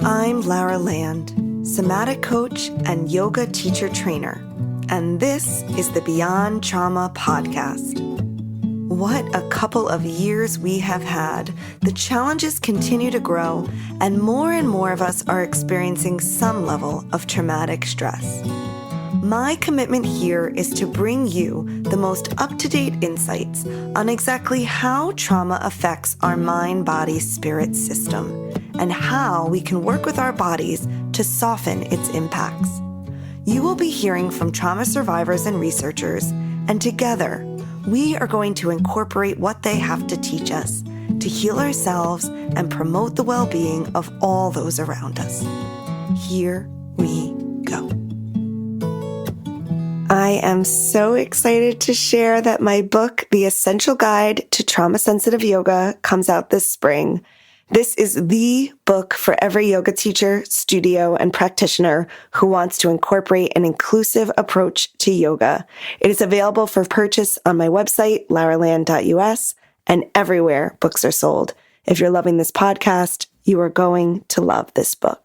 I'm Lara Land, somatic coach and yoga teacher trainer, and this is the Beyond Trauma podcast. What a couple of years we have had. The challenges continue to grow, and more of us are experiencing some level of traumatic stress. My commitment here is to bring you the most up-to-date insights on exactly how trauma affects our mind, body, spirit system, and how we can work with our bodies to soften its impacts. You will be hearing from trauma survivors and researchers, and together, we are going to incorporate what they have to teach us to heal ourselves and promote the well-being of all those around us. Here we go. I am so excited to share that my book, The Essential Guide to Trauma-Sensitive Yoga, comes out this spring. This is the book for every yoga teacher, studio, and practitioner who wants to incorporate an inclusive approach to yoga. It is available for purchase on my website, laraland.us, and everywhere books are sold. If you're loving this podcast, you are going to love this book.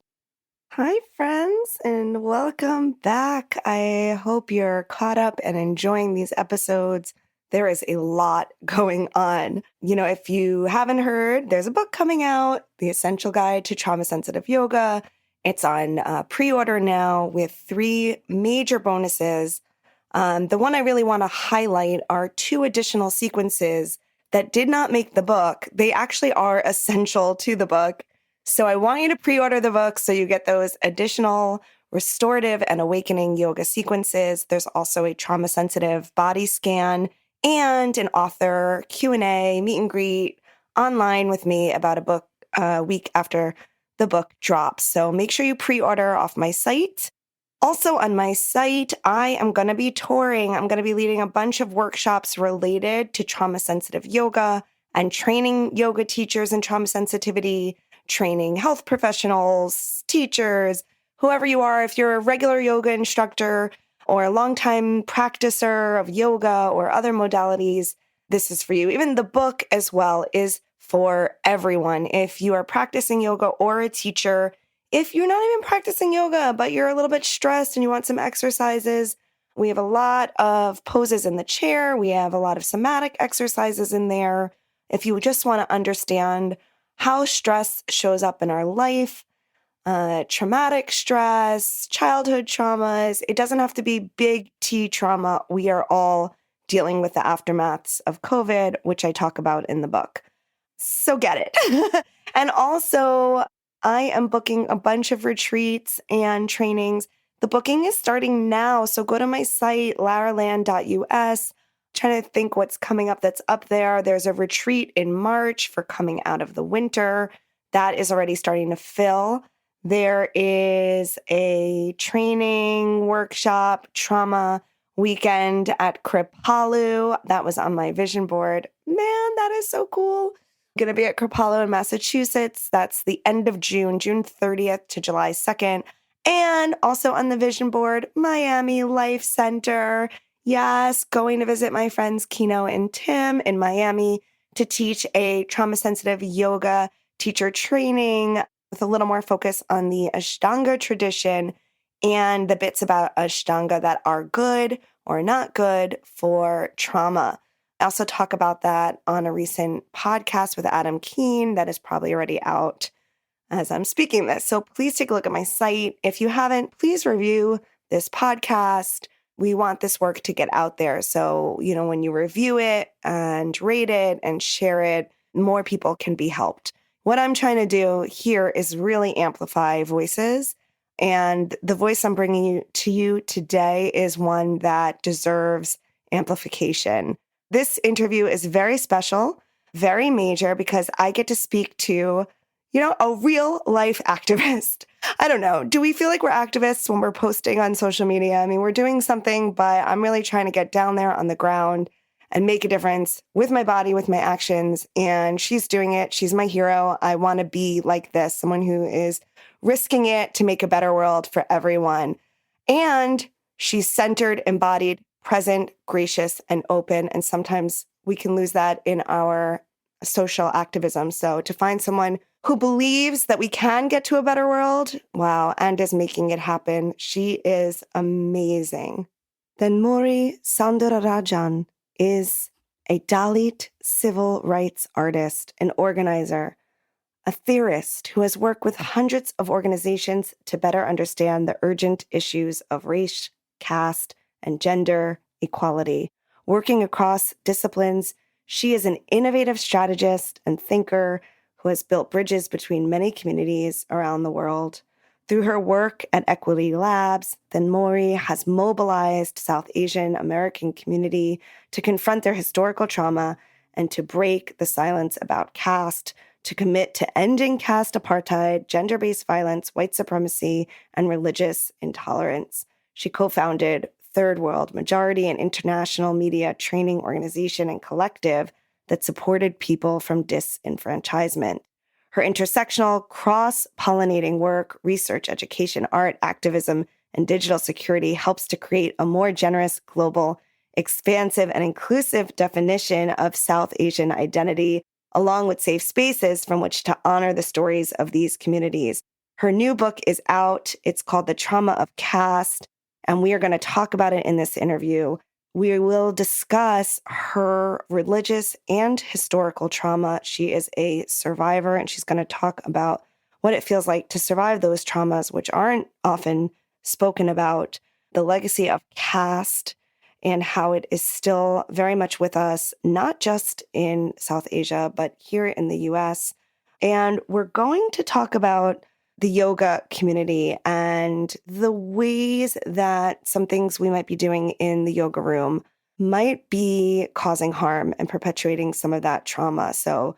Hi, friends, and welcome back. I hope you're caught up and enjoying these episodes. There is a lot going on. If you haven't heard, there's a book coming out, The Essential Guide to Trauma-Sensitive Yoga. It's on pre-order now with 3 major bonuses. The one I really want to highlight are 2 additional sequences that did not make the book. They actually are essential to the book. So I want you to pre-order the book so you get those additional restorative and awakening yoga sequences. There's also a trauma-sensitive body scan and an author Q&A, meet and greet online with me about a book a week after the book drops. So make sure you pre-order off my site. Also on my site, I am going to be touring. I'm going to be leading a bunch of workshops related to trauma-sensitive yoga and training yoga teachers in trauma sensitivity, training health professionals, teachers, whoever you are. If you're a regular yoga instructor or a longtime practicer of yoga or other modalities, this is for you. Even the book as well is for everyone. If you are practicing yoga or a teacher, if you're not even practicing yoga, but you're a little bit stressed and you want some exercises, we have a lot of poses in the chair. We have a lot of somatic exercises in there. If you just want to understand how stress shows up in our life, traumatic stress, childhood traumas. It doesn't have to be big T trauma. We are all dealing with the aftermaths of COVID, which I talk about in the book. So get it. And also, I am booking a bunch of retreats and trainings. The booking is starting now. So go to my site, laraland.us. Trying to think what's coming up that's up there. There's a retreat in March for coming out of the winter. That is already starting to fill. There is a training workshop, trauma weekend at Kripalu. That was on my vision board. Man, that is so cool. Going to be at Kripalu in Massachusetts. That's the end of June 30th to July 2nd. And also on the vision board, Miami Life Center. Yes, going to visit my friends Kino and Tim in Miami to teach a trauma-sensitive yoga teacher training with a little more focus on the Ashtanga tradition and the bits about Ashtanga that are good or not good for trauma. I also talk about that on a recent podcast with Adam Keene that is probably already out as I'm speaking this. So please take a look at my site. If you haven't, please review this podcast. We want this work to get out there. So, when you review it and rate it and share it, more people can be helped. What I'm trying to do here is really amplify voices. And the voice I'm bringing to you today is one that deserves amplification. This interview is very special, very major, because I get to speak to, a real life activist. I don't know. Do we feel like we're activists when we're posting on social media? I mean, we're doing something, but I'm really trying to get down there on the ground and make a difference with my body, with my actions. And she's doing it. She's my hero. I want to be like this, someone who is risking it to make a better world for everyone. And she's centered, embodied, present, gracious, and open. And sometimes we can lose that in our social activism. So to find someone who believes that we can get to a better world. Wow, and is making it happen. She is amazing. Thenmozhi Soundarajan is a Dalit civil rights artist, an organizer, a theorist who has worked with hundreds of organizations to better understand the urgent issues of race, caste, and gender equality. Working across disciplines, she is an innovative strategist and thinker who has built bridges between many communities around the world. Through her work at Equity Labs, Thenmozhi has mobilized South Asian American community to confront their historical trauma and to break the silence about caste, to commit to ending caste apartheid, gender-based violence, white supremacy, and religious intolerance. She co-founded Third World Majority, an international media training organization and collective that supported people from disenfranchisement. Her intersectional, cross-pollinating work, research, education, art, activism, and digital security helps to create a more generous, global, expansive, and inclusive definition of South Asian identity, along with safe spaces from which to honor the stories of these communities. Her new book is out. It's called The Trauma of Caste, and we are going to talk about it in this interview. We will discuss her religious and historical trauma. She is a survivor, and she's going to talk about what it feels like to survive those traumas, which aren't often spoken about, the legacy of caste, and how it is still very much with us, not just in South Asia, but here in the US. And we're going to talk about the yoga community and the ways that some things we might be doing in the yoga room might be causing harm and perpetuating some of that trauma. So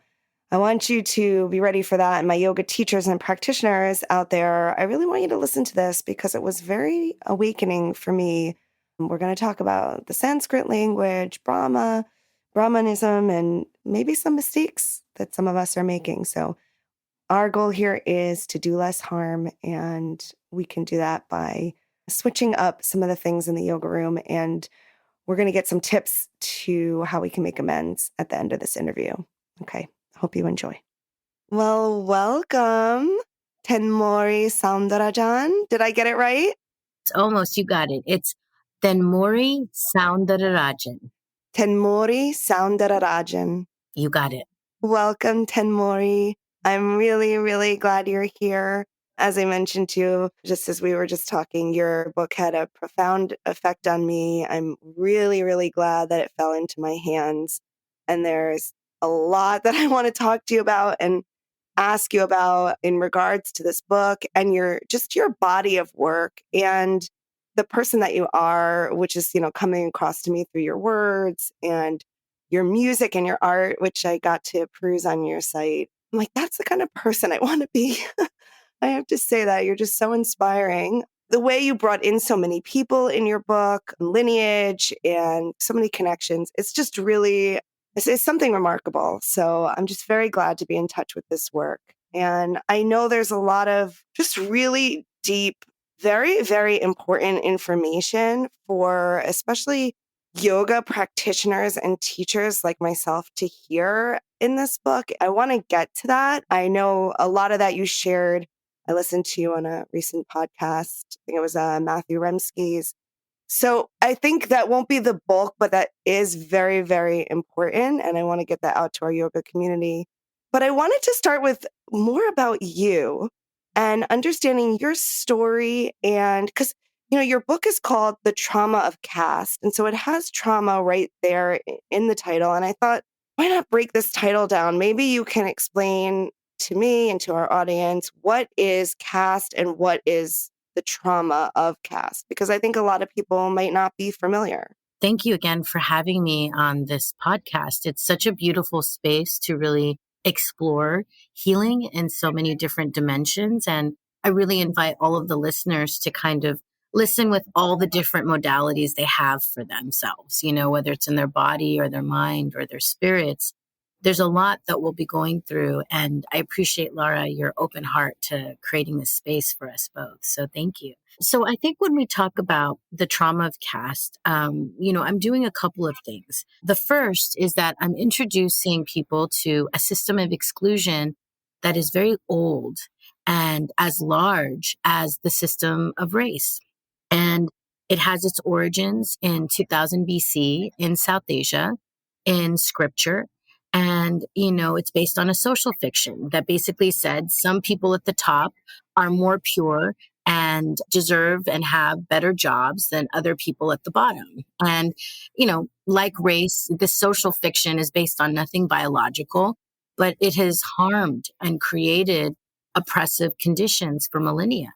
I want you to be ready for that. And my yoga teachers and practitioners out there, I really want you to listen to this because it was very awakening for me. We're going to talk about the Sanskrit language, Brahmanism, and maybe some mistakes that some of us are making. So our goal here is to do less harm, and we can do that by switching up some of the things in the yoga room. And we're going to get some tips to how we can make amends at the end of this interview. Okay, hope you enjoy. Well, welcome, Thenmozhi Soundarajan. Did I get it right? It's almost, you got it. It's Thenmozhi Soundarajan. Thenmozhi Soundarajan. You got it. Welcome, Thenmozhi. I'm really, really glad you're here. As I mentioned to you, just as we were just talking, your book had a profound effect on me. I'm really, really glad that it fell into my hands. And there's a lot that I want to talk to you about and ask you about in regards to this book and your body of work and the person that you are, which is, coming across to me through your words and your music and your art, which I got to peruse on your site. I'm like, that's the kind of person I want to be. I have to say that you're just so inspiring. The way you brought in so many people in your book, lineage, and so many connections, it's just really, it's something remarkable. So I'm just very glad to be in touch with this work. And I know there's a lot of just really deep, very, very important information for especially yoga practitioners and teachers like myself to hear in this book. I want to get to that. I know a lot of that you shared. I listened to you on a recent podcast. I think it was Matthew Remsky's. So I think that won't be the bulk, but that is very, very important. And I want to get that out to our yoga community. But I wanted to start with more about you and understanding your story. And because, your book is called The Trauma of Caste. And so it has trauma right there in the title. And I thought, why not break this title down? Maybe you can explain to me and to our audience what is caste and what is the trauma of caste, because I think a lot of people might not be familiar. Thank you again for having me on this podcast. It's such a beautiful space to really explore healing in so many different dimensions. And I really invite all of the listeners to kind of listen with all the different modalities they have for themselves, whether it's in their body or their mind or their spirits. There's a lot that we'll be going through. And I appreciate, Laura, your open heart to creating this space for us both. So thank you. So I think when we talk about the trauma of caste, I'm doing a couple of things. The first is that I'm introducing people to a system of exclusion that is very old and as large as the system of race. And it has its origins in 2000 BC in South Asia, in scripture. And, it's based on a social fiction that basically said some people at the top are more pure and deserve and have better jobs than other people at the bottom. And, like race, this social fiction is based on nothing biological, but it has harmed and created oppressive conditions for millennia.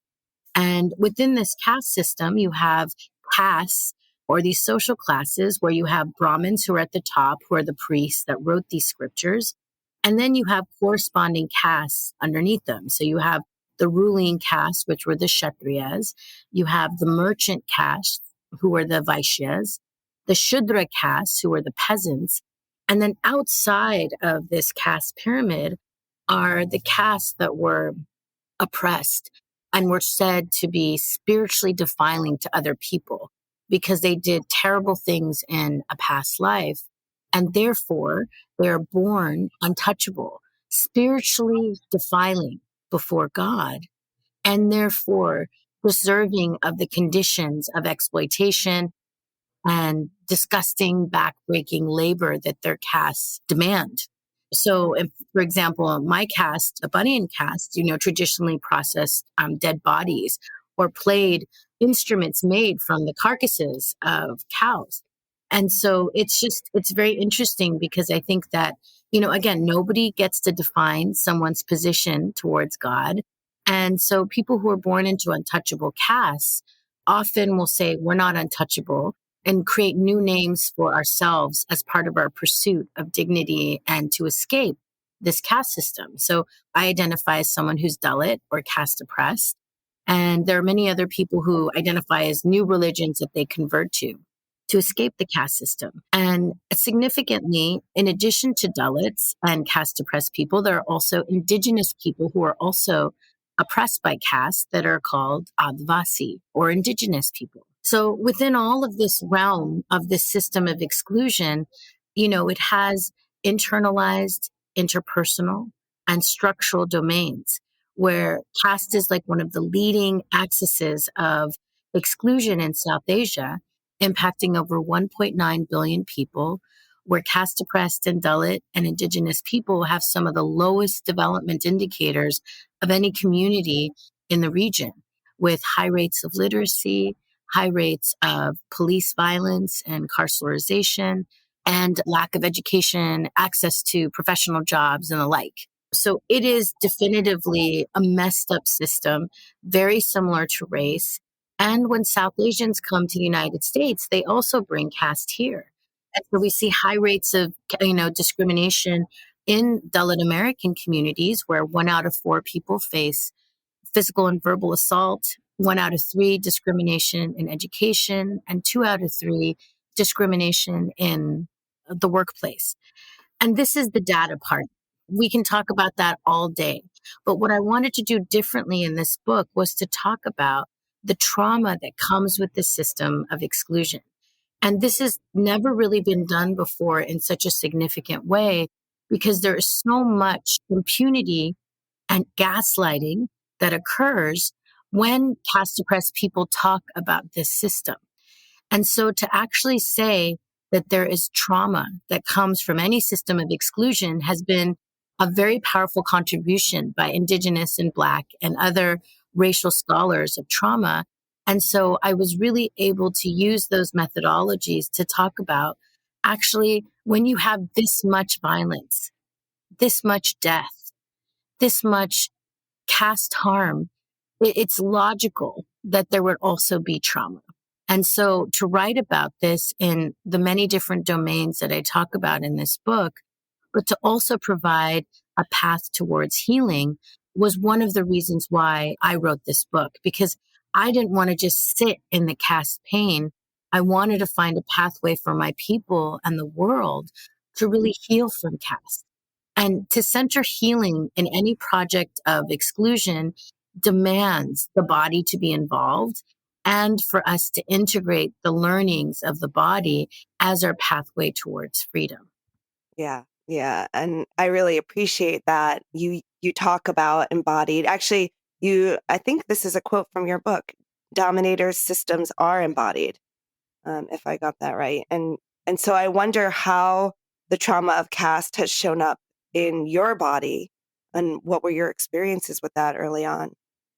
And within this caste system, you have castes or these social classes where you have Brahmins who are at the top, who are the priests that wrote these scriptures. And then you have corresponding castes underneath them. So you have the ruling caste, which were the Kshatriyas. You have the merchant caste, who are the Vaishyas, the Shudra castes, who are the peasants. And then outside of this caste pyramid are the castes that were oppressed and were said to be spiritually defiling to other people because they did terrible things in a past life. And therefore, they are born untouchable, spiritually defiling before God, and therefore deserving of the conditions of exploitation and disgusting, backbreaking labor that their castes demand. So, if, for example, my caste, a Bunyan caste, traditionally processed dead bodies or played instruments made from the carcasses of cows. And so it's very interesting because I think that, again, nobody gets to define someone's position towards God. And so people who are born into untouchable castes often will say, we're not untouchable, and create new names for ourselves as part of our pursuit of dignity and to escape this caste system. So I identify as someone who's Dalit or caste oppressed. And there are many other people who identify as new religions that they convert to escape the caste system. And significantly, in addition to Dalits and caste oppressed people, there are also indigenous people who are also oppressed by caste that are called Adivasi or indigenous people. So within all of this realm of this system of exclusion, it has internalized, interpersonal, and structural domains where caste is like one of the leading axes of exclusion in South Asia, impacting over 1.9 billion people, where caste oppressed and Dalit and indigenous people have some of the lowest development indicators of any community in the region, with high rates of literacy, high rates of police violence and carcerization, and lack of education, access to professional jobs, and the like. So it is definitively a messed up system, very similar to race. And when South Asians come to the United States, they also bring caste here. And so we see high rates of, discrimination in Dalit American communities where 1 out of 4 people face physical and verbal assault, 1 out of 3 discrimination in education, and 2 out of 3 discrimination in the workplace. And this is the data part. We can talk about that all day. But what I wanted to do differently in this book was to talk about the trauma that comes with the system of exclusion. And this has never really been done before in such a significant way because there is so much impunity and gaslighting that occurs when caste oppressed people talk about this system. And so to actually say that there is trauma that comes from any system of exclusion has been a very powerful contribution by Indigenous and Black and other racial scholars of trauma. And so I was really able to use those methodologies to talk about actually when you have this much violence, this much death, this much caste harm, it's logical that there would also be trauma. And so to write about this in the many different domains that I talk about in this book, but to also provide a path towards healing was one of the reasons why I wrote this book, because I didn't want to just sit in the caste pain. I wanted to find a pathway for my people and the world to really heal from caste. And to center healing in any project of exclusion demands the body to be involved and for us to integrate the learnings of the body as our pathway towards freedom. Yeah. Yeah. And I really appreciate that. You you talk about embodied. Actually, I think this is a quote from your book. Dominators' systems are embodied, if I got that right. And so I wonder how the trauma of caste has shown up in your body, and what were your experiences with that early on?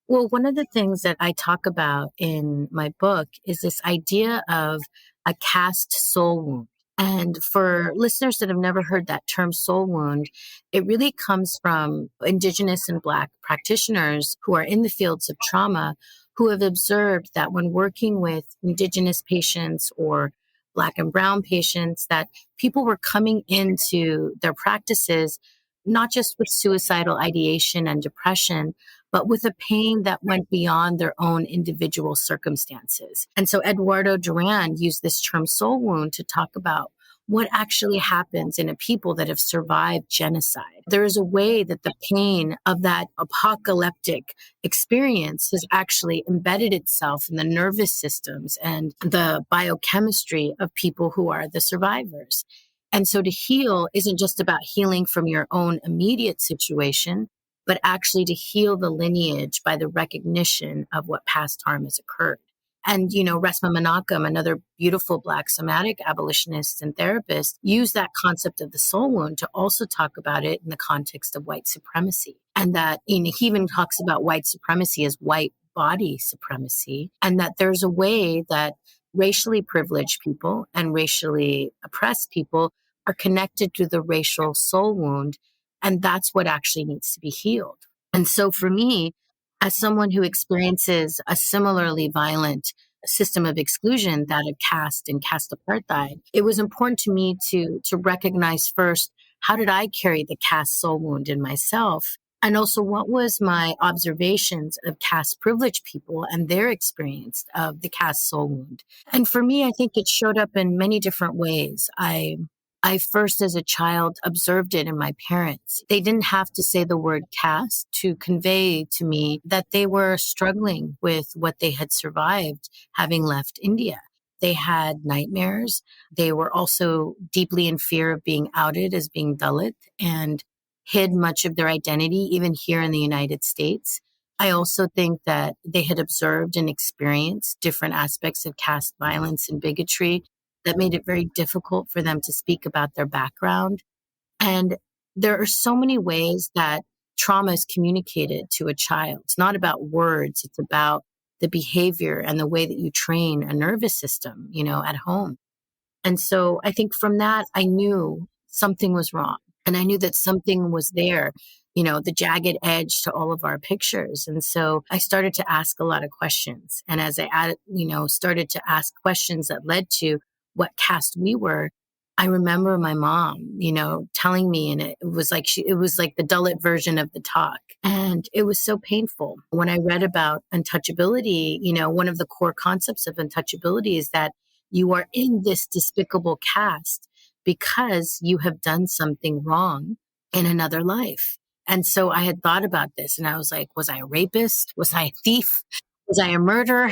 Well, one of the things that I talk about in my book is this idea of a caste soul wound. And for listeners that have never heard that term soul wound, it really comes from Indigenous and Black practitioners who are in the fields of trauma who have observed that when working with Indigenous patients or Black and Brown patients, that people were coming into their practices not just with suicidal ideation and depression, but with a pain that went beyond their own individual circumstances. And so Eduardo Duran used this term soul wound to talk about what actually happens in a people that have survived genocide. There is a way that the pain of that apocalyptic experience has actually embedded itself in the nervous systems and the biochemistry of people who are the survivors. And so to heal isn't just about healing from your own immediate situation, but actually to heal the lineage by the recognition of what past harm has occurred. And, Resma Menachem, another beautiful Black somatic abolitionist and therapist, used that concept of the soul wound to also talk about it in the context of white supremacy. And that, he even talks about white supremacy as white body supremacy, and that there's a way that racially privileged people and racially oppressed people are connected to the racial soul wound. And that's what actually needs to be healed. And so for me, as someone who experiences a similarly violent system of exclusion, that of caste and caste apartheid, it was important to me to recognize first, how did I carry the caste soul wound in myself? And also, what was my observations of caste privileged people and their experience of the caste soul wound? And for me, I think it showed up in many different ways. I first, as a child, observed it in my parents. They didn't have to say the word caste to convey to me that they were struggling with what they had survived having left India. They had nightmares. They were also deeply in fear of being outed as being Dalit and hid much of their identity, even here in the United States. I also think that they had observed and experienced different aspects of caste violence and bigotry that made it very difficult for them to speak about their background. And there are so many ways that trauma is communicated to a child. It's not about words, it's about the behavior and the way that you train a nervous system, at home. And so I think from that, I knew something was wrong. And I knew that something was there, the jagged edge to all of our pictures. And so I started to ask a lot of questions. And as started to ask questions that led to what caste we were, I remember my mom, telling me, and it was like the Dalit version of the talk. And it was so painful. When I read about untouchability, one of the core concepts of untouchability is that you are in this despicable caste because you have done something wrong in another life. And so I had thought about this and I was like, was I a rapist? Was I a thief? Was I a murderer?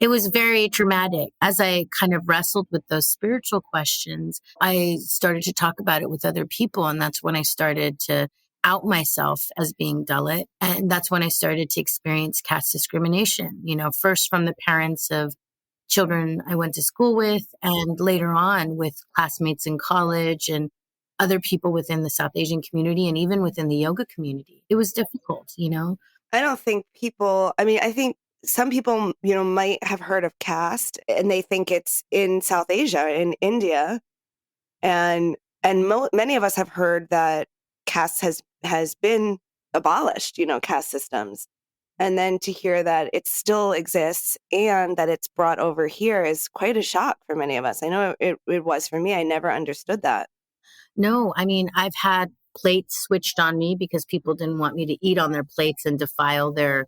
It was very dramatic. As I kind of wrestled with those spiritual questions, I started to talk about it with other people. And that's when I started to out myself as being Dalit. And that's when I started to experience caste discrimination, first from the parents of children I went to school with, and later on with classmates in college and other people within the South Asian community and even within the yoga community. It was difficult, I don't think I think some people, might have heard of caste and they think it's in South Asia, in India. And many of us have heard that caste has been abolished, caste systems. And then to hear that it still exists and that it's brought over here is quite a shock for many of us. I know it was for me. I never understood that. No, I mean, I've had plates switched on me because people didn't want me to eat on their plates and defile their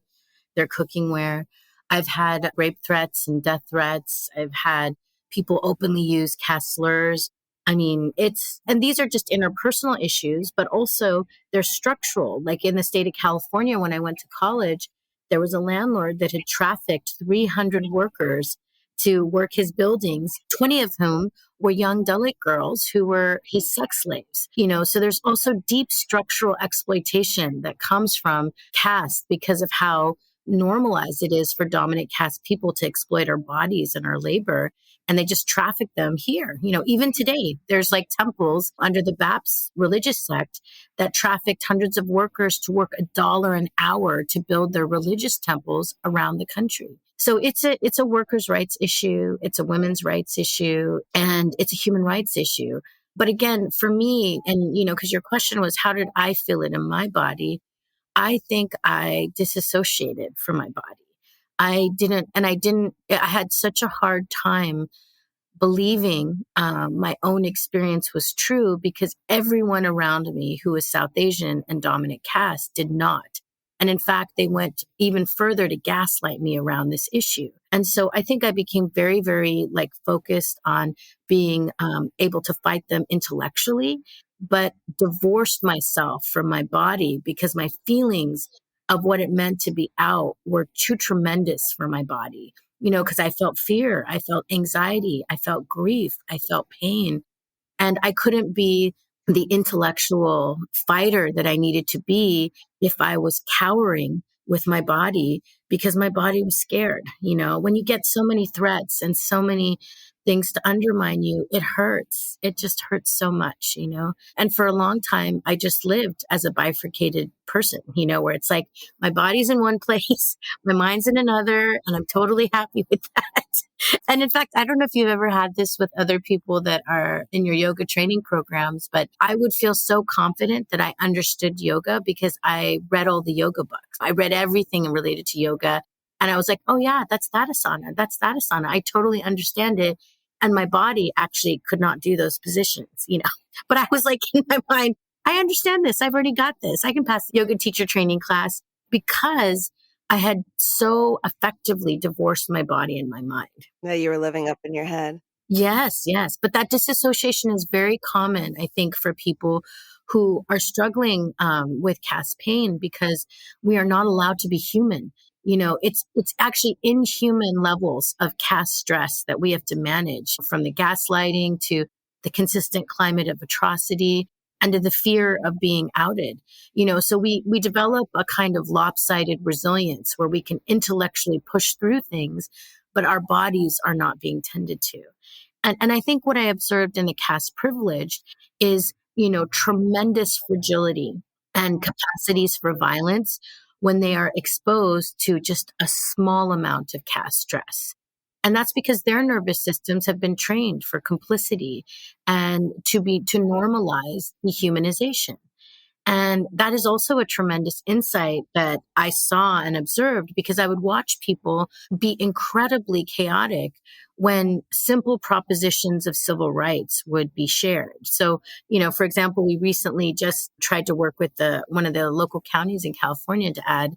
cookingware. I've had rape threats and death threats. I've had people openly use caste slurs. I mean, and these are just interpersonal issues, but also they're structural. Like in the state of California, when I went to college, there was a landlord that had trafficked 300 workers to work his buildings, 20 of whom were young Dalit girls who were his sex slaves. So there's also deep structural exploitation that comes from caste because of how normalized it is for dominant caste people to exploit our bodies and our labor. And they just traffic them here. Even today, there's like temples under the Baptist religious sect that trafficked hundreds of workers to work $1 an hour to build their religious temples around the country. So it's a workers' rights issue, it's a women's rights issue, and it's a human rights issue. But again, for me, and because your question was, how did I feel it in my body? I think I disassociated from my body. I had such a hard time believing my own experience was true because everyone around me who was South Asian and dominant caste did not. And in fact, they went even further to gaslight me around this issue. And so I think I became very, very focused on being able to fight them intellectually, but divorced myself from my body because my feelings of what it meant to be out were too tremendous for my body. Because I felt fear, I felt anxiety, I felt grief, I felt pain. And I couldn't be the intellectual fighter that I needed to be if I was cowering with my body because my body was scared. When you get so many threats and so many things to undermine you, it hurts. It just hurts so much. And for a long time, I just lived as a bifurcated person, where it's like my body's in one place, my mind's in another, and I'm totally happy with that. And in fact, I don't know if you've ever had this with other people that are in your yoga training programs, but I would feel so confident that I understood yoga because I read all the yoga books. I read everything related to yoga. And I was like, oh yeah, that's that asana. That's that asana. I totally understand it. And my body actually could not do those positions, but I was like in my mind, I understand this. I've already got this. I can pass the yoga teacher training class because I had so effectively divorced my body and my mind. No, you were living up in your head. Yes, yes. But that disassociation is very common, I think, for people who are struggling with caste pain because we are not allowed to be human. It's actually inhuman levels of caste stress that we have to manage, from the gaslighting to the consistent climate of atrocity and to the fear of being outed. So we develop a kind of lopsided resilience where we can intellectually push through things, but our bodies are not being tended to. And I think what I observed in the caste privileged is, tremendous fragility and capacities for violence when they are exposed to just a small amount of caste stress. And that's because their nervous systems have been trained for complicity and to normalize dehumanization. And that is also a tremendous insight that I saw and observed because I would watch people be incredibly chaotic when simple propositions of civil rights would be shared. So, for example, we recently just tried to work with one of the local counties in California to add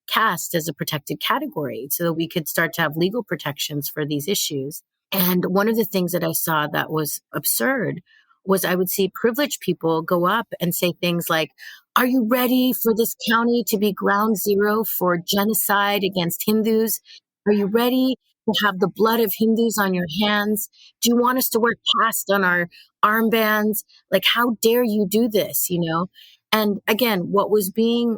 caste as a protected category so that we could start to have legal protections for these issues. And one of the things that I saw that was absurd was I would see privileged people go up and say things like, are you ready for this county to be ground zero for genocide against Hindus? Are you ready to have the blood of Hindus on your hands? Do you want us to wear caste on our armbands? Like, how dare you do this, And again, what was being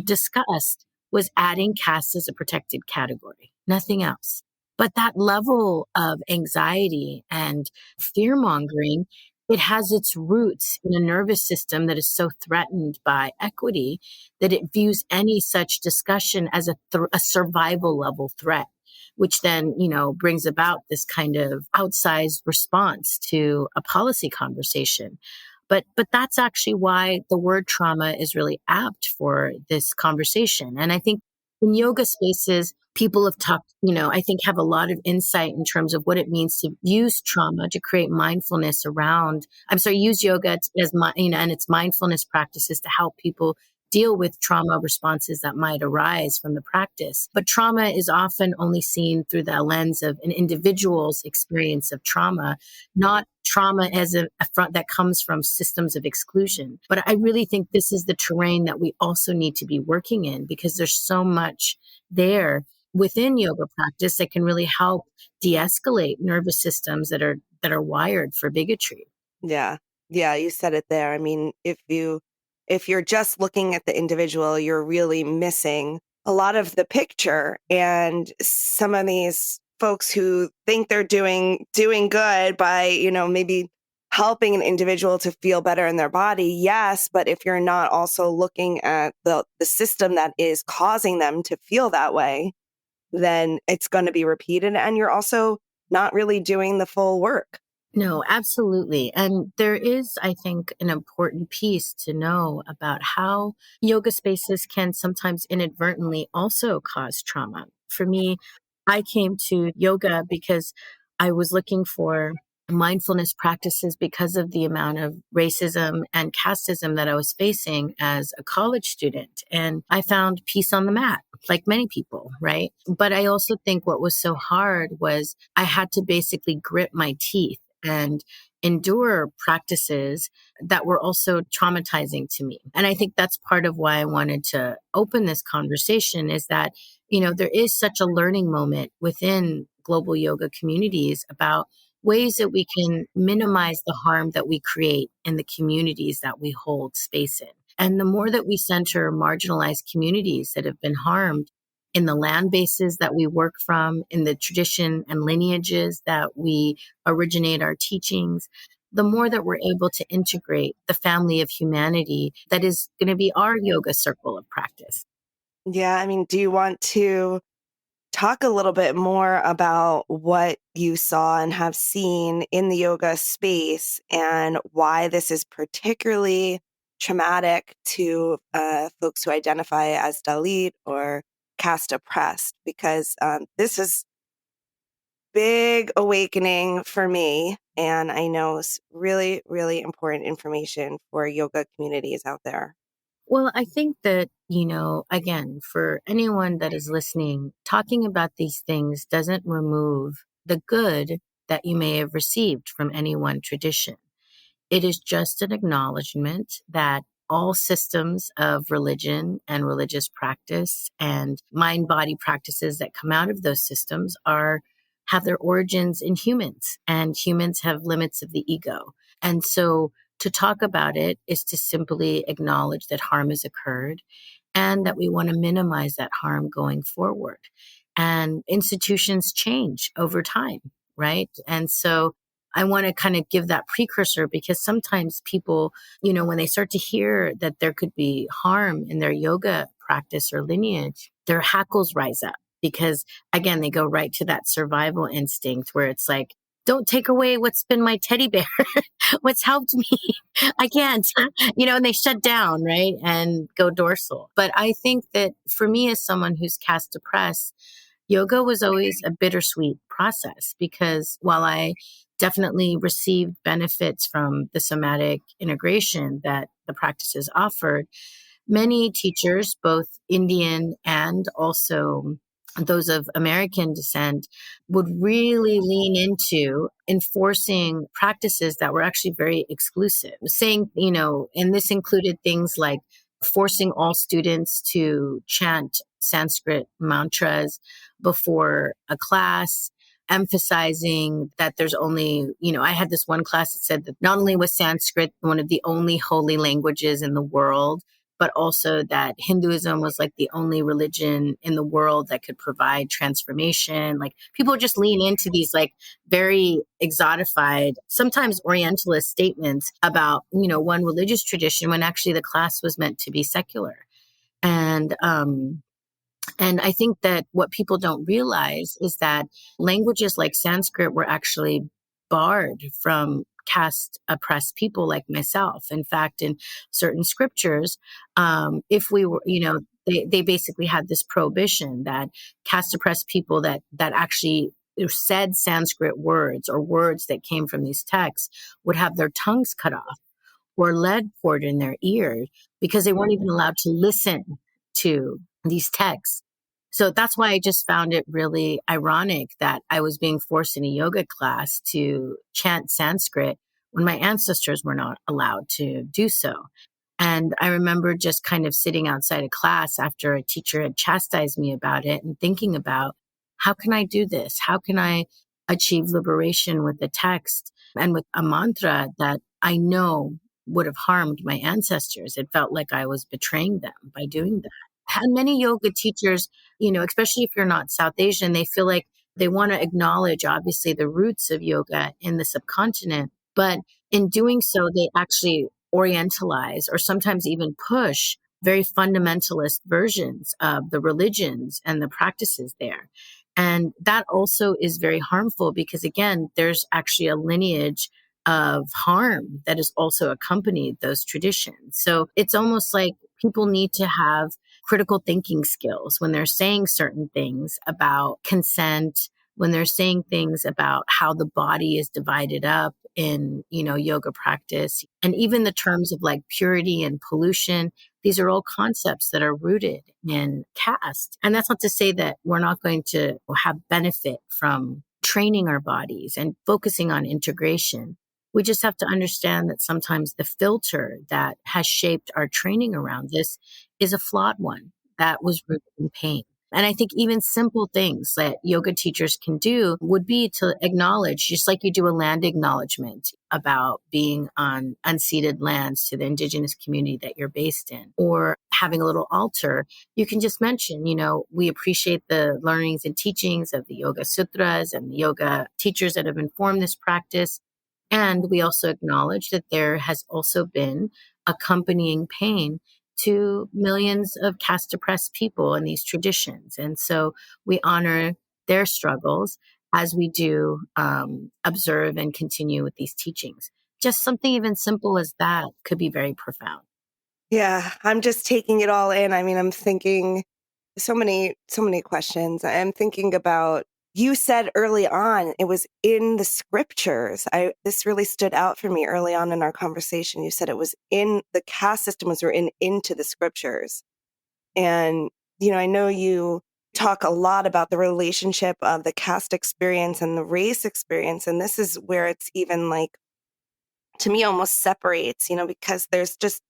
discussed was adding caste as a protected category, nothing else. But that level of anxiety and fear mongering, it has its roots in a nervous system that is so threatened by equity that it views any such discussion as a survival level threat, which then, brings about this kind of outsized response to a policy conversation. But that's actually why the word trauma is really apt for this conversation. And I think in yoga spaces, people have talked, I think have a lot of insight in terms of what it means to use trauma to create mindfulness around, use yoga as and its mindfulness practices to help people deal with trauma responses that might arise from the practice. But trauma is often only seen through the lens of an individual's experience of trauma, not trauma as a front that comes from systems of exclusion. But I really think this is the terrain that we also need to be working in because there's so much there within yoga practice that can really help de-escalate nervous systems that are wired for bigotry. Yeah. Yeah, you said it there. I mean, if you're just looking at the individual, you're really missing a lot of the picture. And some of these folks who think they're doing good by, maybe helping an individual to feel better in their body. Yes, but if you're not also looking at the system that is causing them to feel that way, then it's going to be repeated, and you're also not really doing the full work. No, absolutely. And there is, I think, an important piece to know about how yoga spaces can sometimes inadvertently also cause trauma. For me, I came to yoga because I was looking for mindfulness practices because of the amount of racism and casteism that I was facing as a college student. And I found peace on the mat, like many people, right? But I also think what was so hard was I had to basically grit my teeth and endure practices that were also traumatizing to me. And I think that's part of why I wanted to open this conversation is that, there is such a learning moment within global yoga communities about ways that we can minimize the harm that we create in the communities that we hold space in. And the more that we center marginalized communities that have been harmed in the land bases that we work from, in the tradition and lineages that we originate our teachings, the more that we're able to integrate the family of humanity that is going to be our yoga circle of practice. Yeah, I mean, do you want to talk a little bit more about what you saw and have seen in the yoga space and why this is particularly traumatic to folks who identify as Dalit or caste oppressed? Because this is big awakening for me, and I know it's really, really important information for yoga communities out there. Well, I think that, again, for anyone that is listening, talking about these things doesn't remove the good that you may have received from any one tradition. It is just an acknowledgement that all systems of religion and religious practice and mind body practices that come out of those systems have their origins in humans, and humans have limits of the ego. And so to talk about it is to simply acknowledge that harm has occurred and that we want to minimize that harm going forward. And institutions change over time, right? And so I want to kind of give that precursor because sometimes people, when they start to hear that there could be harm in their yoga practice or lineage, their hackles rise up because, again, they go right to that survival instinct where it's like, don't take away what's been my teddy bear, what's helped me. I can't, and they shut down, right? And go dorsal. But I think that for me, as someone who's caste depressed, yoga was always a bittersweet process because while I definitely received benefits from the somatic integration that the practices offered, many teachers, both Indian and also those of American descent, would really lean into enforcing practices that were actually very exclusive, saying, and this included things like forcing all students to chant Sanskrit mantras before a class, emphasizing that there's only, I had this one class that said that not only was Sanskrit one of the only holy languages in the world, but also that Hinduism was like the only religion in the world that could provide transformation. Like people just lean into these like very exotified, sometimes Orientalist statements about, one religious tradition when actually the class was meant to be secular. And I think that what people don't realize is that languages like Sanskrit were actually barred from caste oppressed people like myself. In fact, in certain scriptures, if we were, they basically had this prohibition that caste oppressed people that actually said Sanskrit words or words that came from these texts would have their tongues cut off or lead poured in their ears because they weren't even allowed to listen to these texts. So that's why I just found it really ironic that I was being forced in a yoga class to chant Sanskrit when my ancestors were not allowed to do so. And I remember just kind of sitting outside of class after a teacher had chastised me about it and thinking about, how can I do this? How can I achieve liberation with a text and with a mantra that I know would have harmed my ancestors? It felt like I was betraying them by doing that. And many yoga teachers, especially if you're not South Asian, they feel like they want to acknowledge, obviously, the roots of yoga in the subcontinent. But in doing so, they actually orientalize or sometimes even push very fundamentalist versions of the religions and the practices there. And that also is very harmful because, again, there's actually a lineage of harm that has also accompanied those traditions. So it's almost like people need to have critical thinking skills when they're saying certain things about consent, when they're saying things about how the body is divided up in, yoga practice, and even the terms of like purity and pollution. These are all concepts that are rooted in caste. And that's not to say that we're not going to have benefit from training our bodies and focusing on integration. We just have to understand that sometimes the filter that has shaped our training around this is a flawed one that was rooted in pain. And I think even simple things that yoga teachers can do would be to acknowledge, just like you do a land acknowledgement about being on unceded lands to the indigenous community that you're based in, or having a little altar. You can just mention, we appreciate the learnings and teachings of the Yoga Sutras and the yoga teachers that have informed this practice. And we also acknowledge that there has also been accompanying pain to millions of caste oppressed people in these traditions. And so we honor their struggles as we do observe and continue with these teachings. Just something even simple as that could be very profound. Yeah, I'm just taking it all in. I mean, I'm thinking so many questions. I'm thinking about, you said early on it was in the scriptures. This really stood out for me early on in our conversation. You said it was in the caste system was written into the scriptures. And I know you talk a lot about the relationship of the caste experience and the race experience, and this is where it's even like, to me, almost separates, because there's just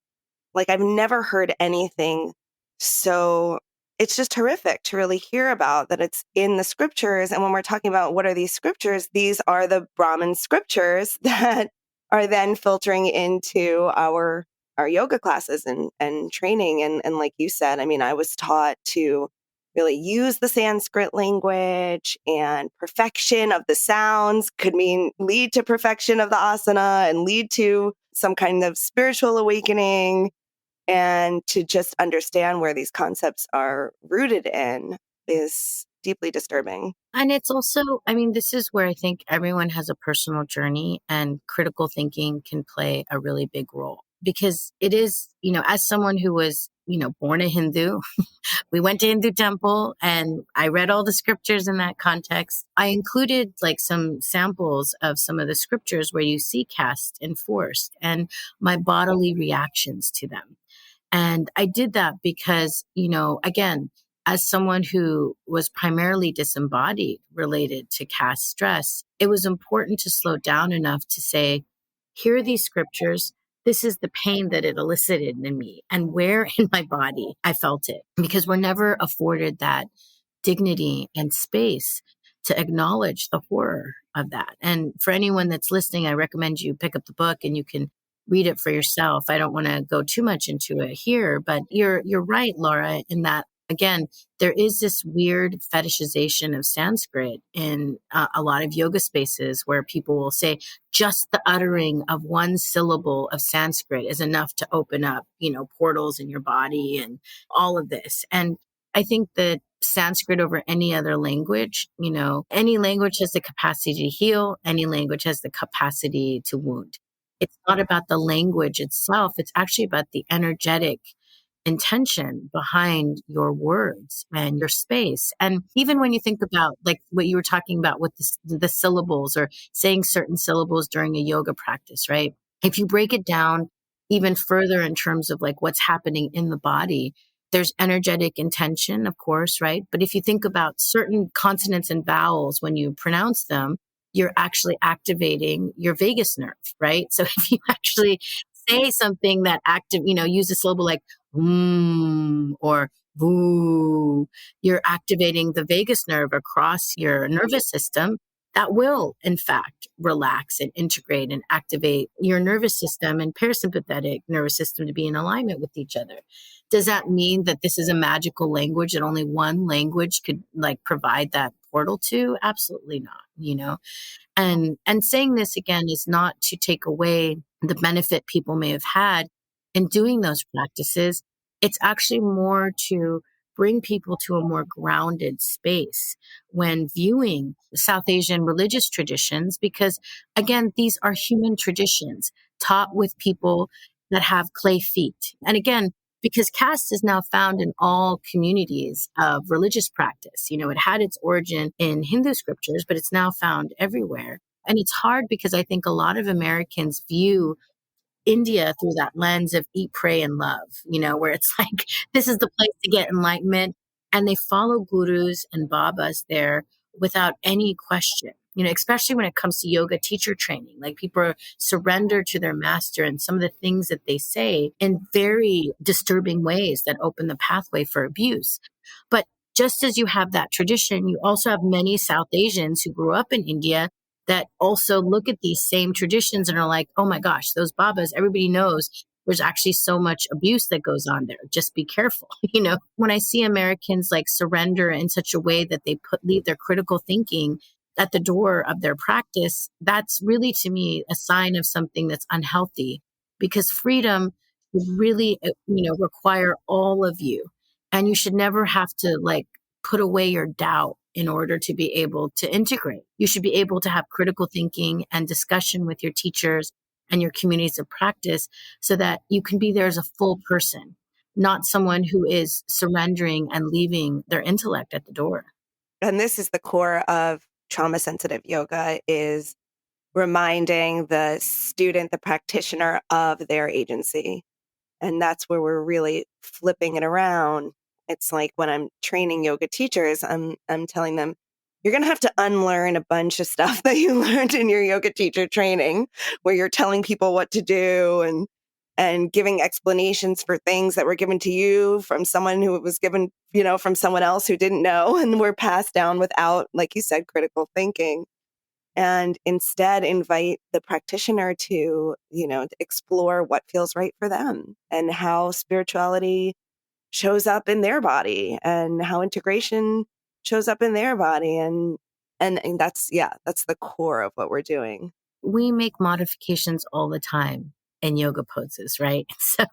like, I've never heard anything so, it's just horrific to really hear about that it's in the scriptures. And when we're talking about what are these scriptures, these are the Brahmin scriptures that are then filtering into our yoga classes and training. And like you said, I mean, I was taught to really use the Sanskrit language, and perfection of the sounds could mean lead to perfection of the asana and lead to some kind of spiritual awakening. And to just understand where these concepts are rooted in is deeply disturbing. And it's also, I mean, this is where I think everyone has a personal journey, and critical thinking can play a really big role, because it is, as someone who was, born a Hindu, we went to Hindu temple and I read all the scriptures in that context. I included like some samples of some of the scriptures where you see caste enforced and my bodily reactions to them. And I did that because, again, as someone who was primarily disembodied related to caste stress, it was important to slow down enough to say, here are these scriptures. This is the pain that it elicited in me and where in my body I felt it, because we're never afforded that dignity and space to acknowledge the horror of that. And for anyone that's listening, I recommend you pick up the book and you can read it for yourself. I don't want to go too much into it here, but you're right, Laura, in that, again, there is this weird fetishization of Sanskrit in a lot of yoga spaces where people will say just the uttering of one syllable of Sanskrit is enough to open up, portals in your body and all of this. And I think that Sanskrit over any other language, any language has the capacity to heal, any language has the capacity to wound. It's not about the language itself. It's actually about the energetic intention behind your words and your space. And even when you think about like what you were talking about with the syllables or saying certain syllables during a yoga practice, right? If you break it down even further in terms of like what's happening in the body, there's energetic intention, of course, right? But if you think about certain consonants and vowels, when you pronounce them, you're actually activating your vagus nerve, right? So if you actually say something that use a syllable like or boo, you're activating the vagus nerve across your nervous system that will, in fact, relax and integrate and activate your nervous system and parasympathetic nervous system to be in alignment with each other. Does that mean that this is a magical language that only one language could like provide that portal to? Absolutely not. And saying this again is not to take away the benefit people may have had in doing those practices. It's actually more to bring people to a more grounded space when viewing South Asian religious traditions, because again, these are human traditions taught with people that have clay feet. And again, because caste is now found in all communities of religious practice. It had its origin in Hindu scriptures, but it's now found everywhere. And it's hard because I think a lot of Americans view India through that lens of eat, pray, and love, where it's like, this is the place to get enlightenment. And they follow gurus and babas there without any question, especially when it comes to yoga teacher training. Like people surrender to their master and some of the things that they say in very disturbing ways that open the pathway for abuse. But just as you have that tradition, you also have many South Asians who grew up in India that also look at these same traditions and are like, oh my gosh, those babas, everybody knows there's actually so much abuse that goes on there. Just be careful. When I see Americans like surrender in such a way that they leave their critical thinking at the door of their practice, that's really to me a sign of something that's unhealthy, because freedom would really, require all of you. And you should never have to like put away your doubt in order to be able to integrate. You should be able to have critical thinking and discussion with your teachers and your communities of practice so that you can be there as a full person, not someone who is surrendering and leaving their intellect at the door. And this is the core of trauma sensitive yoga, is reminding the student, the practitioner, of their agency. And that's where we're really flipping it around. It's like when I'm training yoga teachers, I'm telling them, you're going to have to unlearn a bunch of stuff that you learned in your yoga teacher training, where you're telling people what to do and giving explanations for things that were given to you from someone who was given, from someone else who didn't know, and were passed down without, like you said, critical thinking. And instead invite the practitioner to, to explore what feels right for them and how spirituality shows up in their body and how integration shows up in their body. And that's the core of what we're doing. We make modifications all the time in yoga poses, right? So,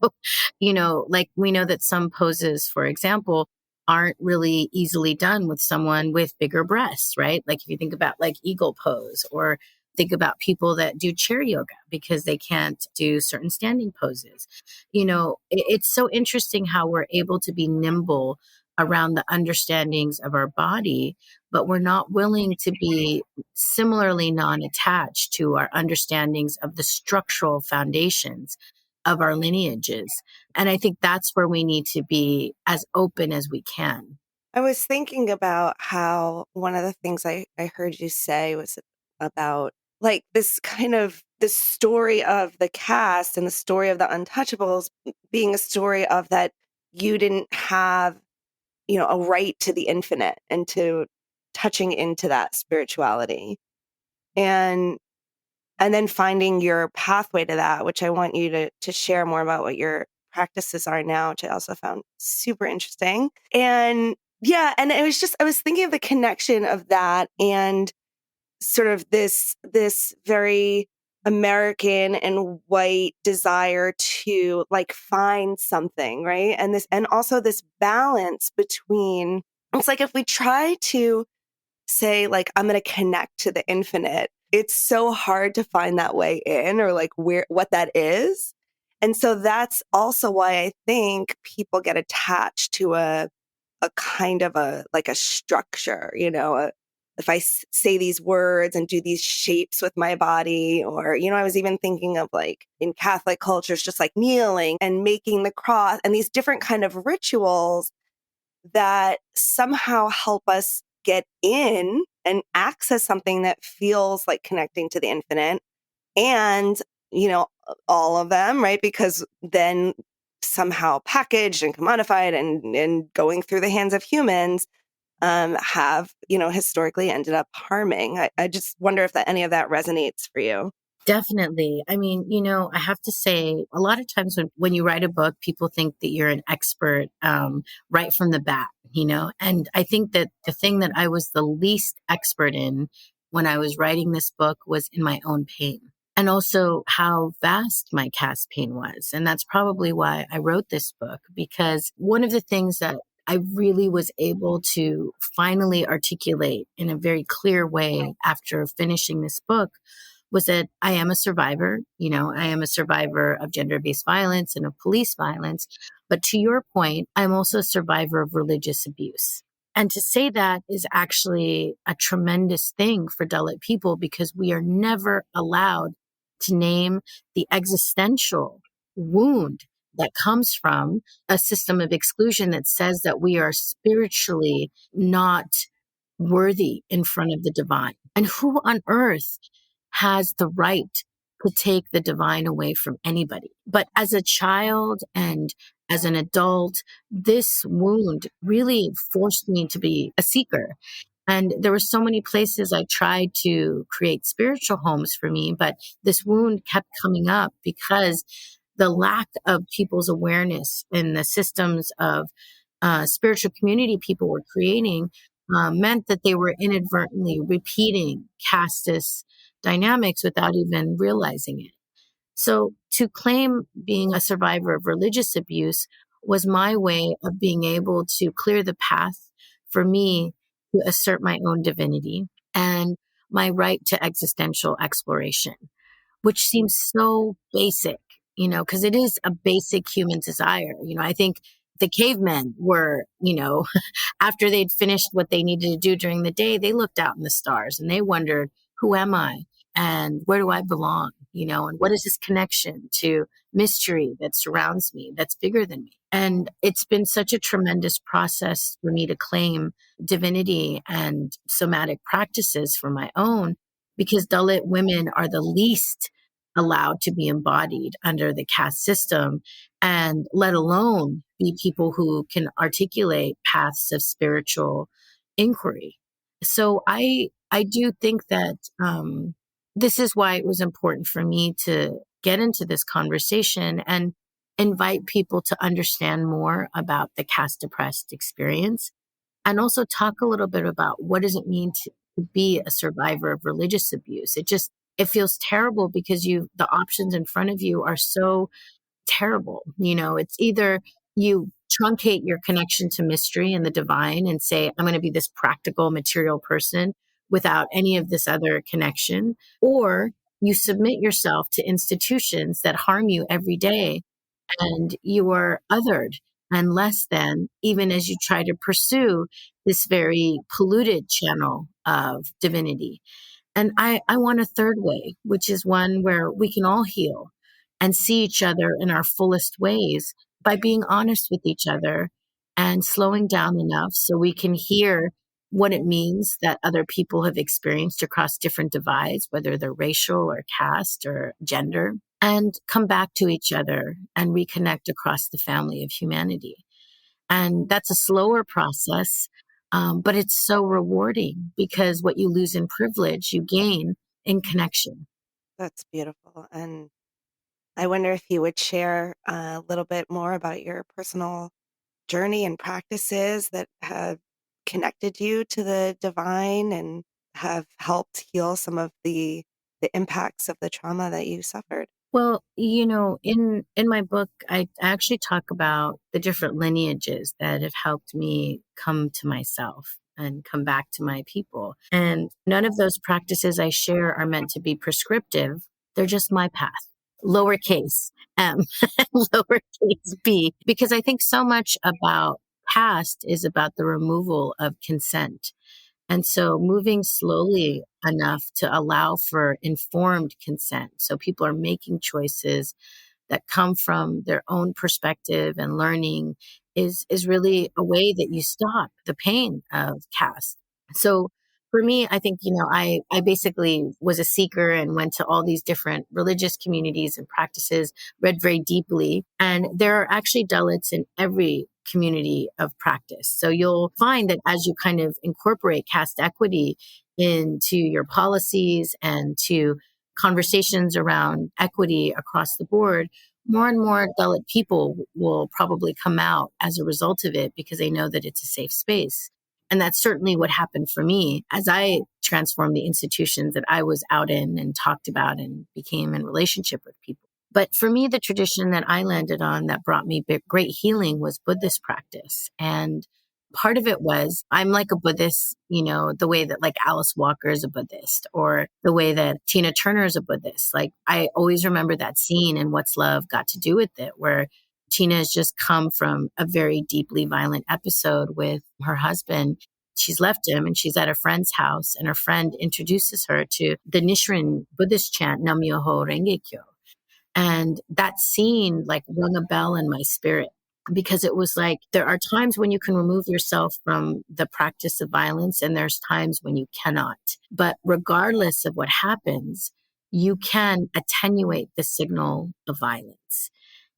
like we know that some poses, for example, aren't really easily done with someone with bigger breasts, right? Like if you think about like eagle pose, or think about people that do chair yoga because they can't do certain standing poses. It's so interesting how we're able to be nimble around the understandings of our body, but we're not willing to be similarly non-attached to our understandings of the structural foundations of our lineages. And I think that's where we need to be as open as we can. I was thinking about how one of the things I heard you say was about like this story of the caste and the story of the untouchables being a story of that you didn't have, a right to the infinite and to touching into that spirituality. And then finding your pathway to that, which I want you to share more about what your practices are now, which I also found super interesting. And yeah, and it was just, I was thinking of the connection of that and sort of this very American and white desire to like find something, right? And also this balance between, it's like if we try to say like, I'm going to connect to the infinite, it's so hard to find that way in, or like what that is. And so that's also why I think people get attached to a kind of like a structure, if I say these words and do these shapes with my body, or, I was even thinking of like in Catholic cultures, just like kneeling and making the cross and these different kind of rituals that somehow help us get in and access something that feels like connecting to the infinite, and all of them, right? Because then somehow packaged and commodified and going through the hands of humans have, historically ended up harming. I just wonder if any of that resonates for you. Definitely. I mean, I have to say, a lot of times when you write a book, people think that you're an expert right from the bat, and I think that the thing that I was the least expert in when I was writing this book was in my own pain and also how vast my caste pain was. And that's probably why I wrote this book, because one of the things that I really was able to finally articulate in a very clear way after finishing this book was that I am a survivor. I am a survivor of gender-based violence and of police violence. But to your point, I'm also a survivor of religious abuse. And to say that is actually a tremendous thing for Dalit people, because we are never allowed to name the existential wound that comes from a system of exclusion that says that we are spiritually not worthy in front of the divine. And who on earth has the right to take the divine away from anybody? But as a child and as an adult, this wound really forced me to be a seeker. And there were so many places I tried to create spiritual homes for me, but this wound kept coming up because the lack of people's awareness in the systems of spiritual community people were creating meant that they were inadvertently repeating casteist dynamics without even realizing it. So to claim being a survivor of religious abuse was my way of being able to clear the path for me to assert my own divinity and my right to existential exploration, which seems so basic, because it is a basic human desire. I think the cavemen were, after they'd finished what they needed to do during the day, they looked out in the stars and they wondered, who am I? And where do I belong? And what is this connection to mystery that surrounds me that's bigger than me? And it's been such a tremendous process for me to claim divinity and somatic practices for my own, because Dalit women are the least allowed to be embodied under the caste system, and let alone be people who can articulate paths of spiritual inquiry. So I do think that this is why it was important for me to get into this conversation and invite people to understand more about the caste oppressed experience, and also talk a little bit about what does it mean to be a survivor of religious abuse. It feels terrible because the options in front of you are so terrible. It's either you truncate your connection to mystery and the divine and say, I'm going to be this practical material person without any of this other connection, or you submit yourself to institutions that harm you every day and you are othered and less than, even as you try to pursue this very polluted channel of divinity. And I want a third way, which is one where we can all heal and see each other in our fullest ways by being honest with each other and slowing down enough so we can hear what it means that other people have experienced across different divides, whether they're racial or caste or gender, and come back to each other and reconnect across the family of humanity. And that's a slower process, but it's so rewarding, because what you lose in privilege, you gain in connection. That's beautiful. And I wonder if you would share a little bit more about your personal journey and practices that have connected you to the divine and have helped heal some of the impacts of the trauma that you suffered. Well, in my book, I actually talk about the different lineages that have helped me come to myself and come back to my people. And none of those practices I share are meant to be prescriptive. They're just my path, lowercase m, lowercase b, because I think so much about past is about the removal of consent. And so moving slowly enough to allow for informed consent. So people are making choices that come from their own perspective and learning is really a way that you stop the pain of caste. So For me, I think, I basically was a seeker and went to all these different religious communities and practices, read very deeply. And there are actually Dalits in every community of practice. So you'll find that as you kind of incorporate caste equity into your policies and to conversations around equity across the board, more and more Dalit people will probably come out as a result of it because they know that it's a safe space. And that's certainly what happened for me as I transformed the institutions that I was out in and talked about and became in relationship with people. But for me, the tradition that I landed on that brought me great healing was Buddhist practice. And part of it was I'm like a Buddhist, the way that like Alice Walker is a Buddhist or the way that Tina Turner is a Buddhist. Like I always remember that scene in What's Love Got to Do with It, where Tina has just come from a very deeply violent episode with her husband. She's left him and she's at a friend's house, and her friend introduces her to the Nichiren Buddhist chant, Nam Myoho Renge Kyo. And that scene like rung a bell in my spirit because it was like, there are times when you can remove yourself from the practice of violence and there's times when you cannot. But regardless of what happens, you can attenuate the signal of violence.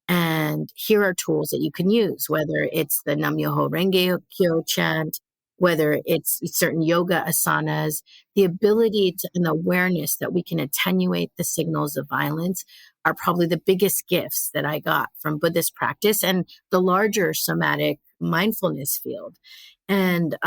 And here are tools that you can use, whether it's the Nam Myoho Renge Kyo chant, whether it's certain yoga asanas, the ability to, and awareness that we can attenuate the signals of violence are probably the biggest gifts that I got from Buddhist practice and the larger somatic mindfulness field. And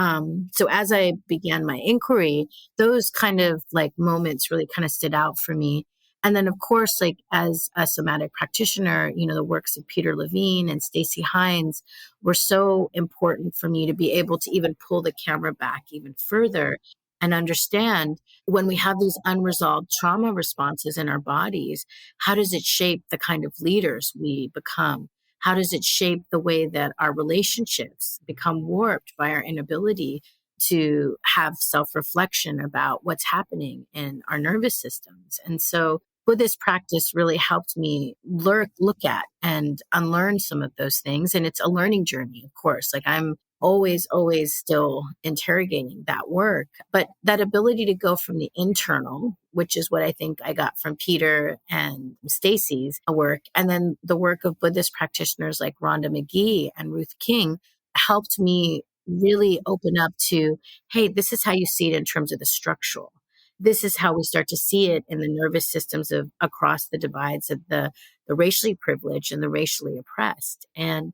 so as I began my inquiry, those kind of like moments really kind of stood out for me. And then, of course, like as a somatic practitioner, the works of Peter Levine and Stacey Hines were so important for me to be able to even pull the camera back even further and understand when we have these unresolved trauma responses in our bodies, how does it shape the kind of leaders we become? How does it shape the way that our relationships become warped by our inability to have self-reflection about what's happening in our nervous systems? And so Buddhist practice really helped me look at and unlearn some of those things. And it's a learning journey, of course. Like I'm always still interrogating that work. But that ability to go from the internal, which is what I think I got from Peter and Stacey's work, and then the work of Buddhist practitioners like Rhonda McGee and Ruth King helped me really open up to, hey, this is how you see it in terms of the structural. This is how we start to see it in the nervous systems of across the divides of the racially privileged and the racially oppressed. And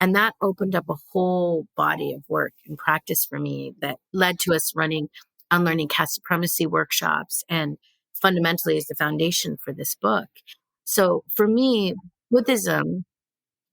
that opened up a whole body of work and practice for me that led to us running unlearning caste supremacy workshops and fundamentally is the foundation for this book. So for me, Buddhism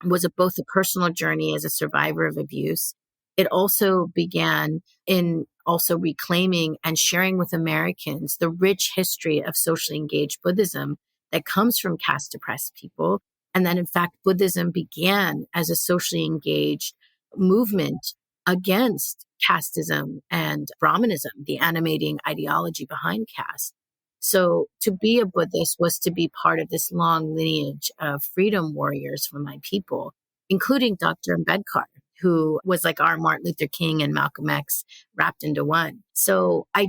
was both a personal journey as a survivor of abuse. It also began in also reclaiming and sharing with Americans the rich history of socially engaged Buddhism that comes from caste oppressed people. And that in fact, Buddhism began as a socially engaged movement against casteism and Brahmanism, the animating ideology behind caste. So to be a Buddhist was to be part of this long lineage of freedom warriors for my people, including Dr. Ambedkar, who was like our Martin Luther King and Malcolm X wrapped into one. So I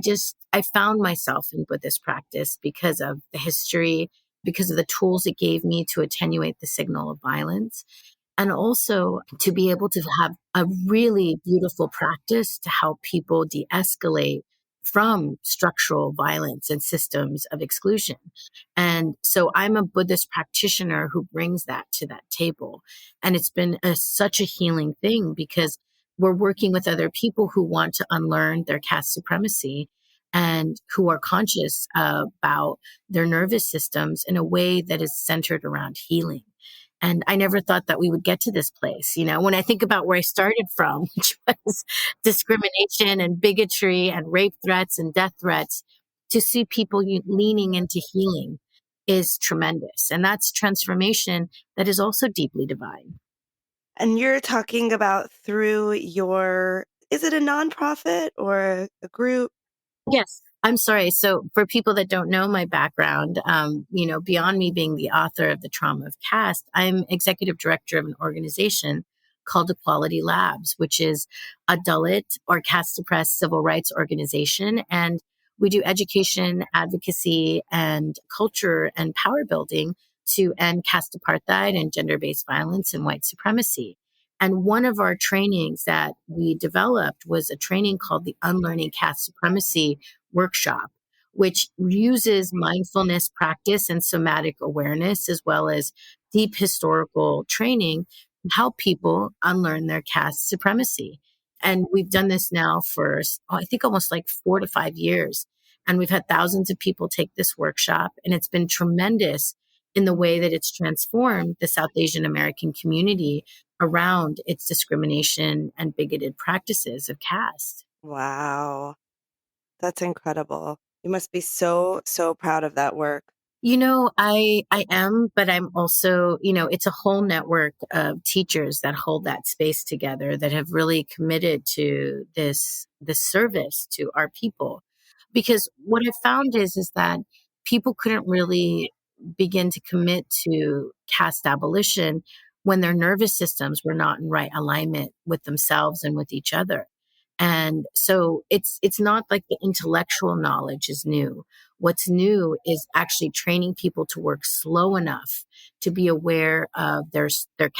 found myself in Buddhist practice because of the history, because of the tools it gave me to attenuate the signal of violence, and also to be able to have a really beautiful practice to help people de-escalate from structural violence and systems of exclusion. And so I'm a Buddhist practitioner who brings that to that table. And it's been such a healing thing because we're working with other people who want to unlearn their caste supremacy and who are conscious about their nervous systems in a way that is centered around healing. And I never thought that we would get to this place. When I think about where I started from, which was discrimination and bigotry and rape threats and death threats, to see people leaning into healing is tremendous. And that's transformation that is also deeply divine. And you're talking about through is it a nonprofit or a group? Yes. I'm sorry. So for people that don't know my background, beyond me being the author of The Trauma of Caste, I'm executive director of an organization called Equality Labs, which is a Dalit or caste-oppressed civil rights organization. And we do education, advocacy, and culture and power building to end caste apartheid and gender-based violence and white supremacy. And one of our trainings that we developed was a training called the Unlearning Caste Supremacy Workshop, which uses mindfulness practice and somatic awareness, as well as deep historical training to help people unlearn their caste supremacy. And we've done this now for, I think, almost like 4 to 5 years. And we've had thousands of people take this workshop, and it's been tremendous in the way that it's transformed the South Asian American community around its discrimination and bigoted practices of caste. Wow. That's incredible. You must be so, so proud of that work. I am, but I'm also, it's a whole network of teachers that hold that space together that have really committed to this service to our people. Because what I found is that people couldn't really begin to commit to caste abolition when their nervous systems were not in right alignment with themselves and with each other. And so it's not like the intellectual knowledge is new. What's new is actually training people to work slow enough to be aware of their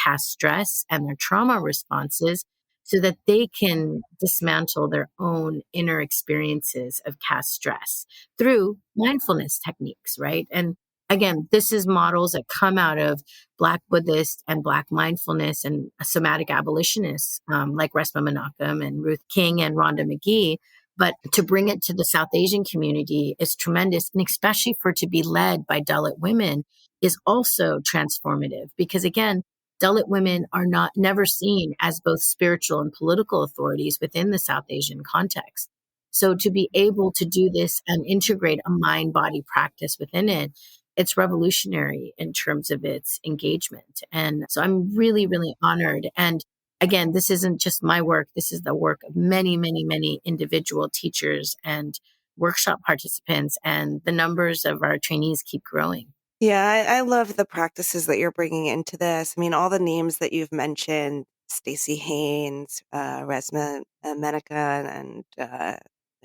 caste stress and their trauma responses so that they can dismantle their own inner experiences of caste stress through mindfulness techniques, right? And again, this is models that come out of Black Buddhist and Black mindfulness and somatic abolitionists like Resmaa Menakem and Ruth King and Rhonda McGee. But to bring it to the South Asian community is tremendous. And especially for it to be led by Dalit women is also transformative because again, Dalit women are never seen as both spiritual and political authorities within the South Asian context. So to be able to do this and integrate a mind-body practice within it, it's revolutionary in terms of its engagement. And so I'm really, really honored. And again, this isn't just my work. This is the work of many, many, many individual teachers and workshop participants. And the numbers of our trainees keep growing. Yeah, I love the practices that you're bringing into this. I mean, all the names that you've mentioned, Stacey Haynes, Resmaa Menakem, and I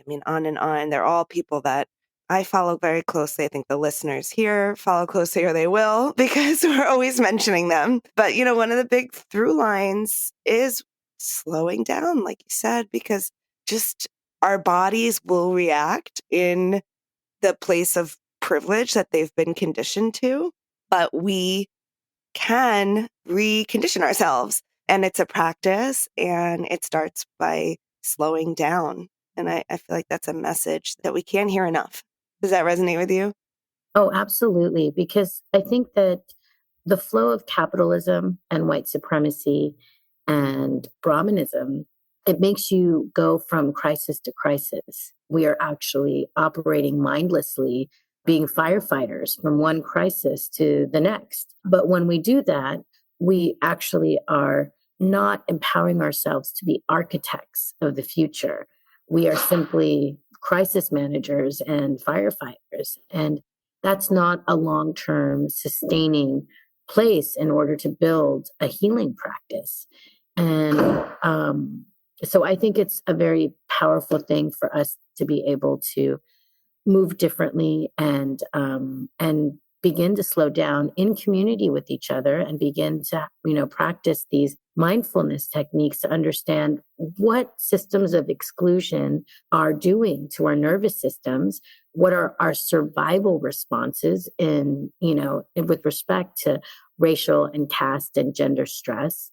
mean, on and on. They're all people that I follow very closely. I think the listeners here follow closely, or they will, because we're always mentioning them. But, one of the big through lines is slowing down, like you said, because just our bodies will react in the place of privilege that they've been conditioned to, but we can recondition ourselves. And it's a practice, and it starts by slowing down. And I feel like that's a message that we can't hear enough. Does that resonate with you? Oh, absolutely. Because I think that the flow of capitalism and white supremacy and Brahmanism, it makes you go from crisis to crisis. We are actually operating mindlessly, being firefighters from one crisis to the next. But when we do that, we actually are not empowering ourselves to be architects of the future. We are simply crisis managers and firefighters. And that's not a long-term sustaining place in order to build a healing practice. And so I think it's a very powerful thing for us to be able to move differently and begin to slow down in community with each other and begin to, practice these mindfulness techniques to understand what systems of exclusion are doing to our nervous systems, what are our survival responses with respect to racial and caste and gender stress,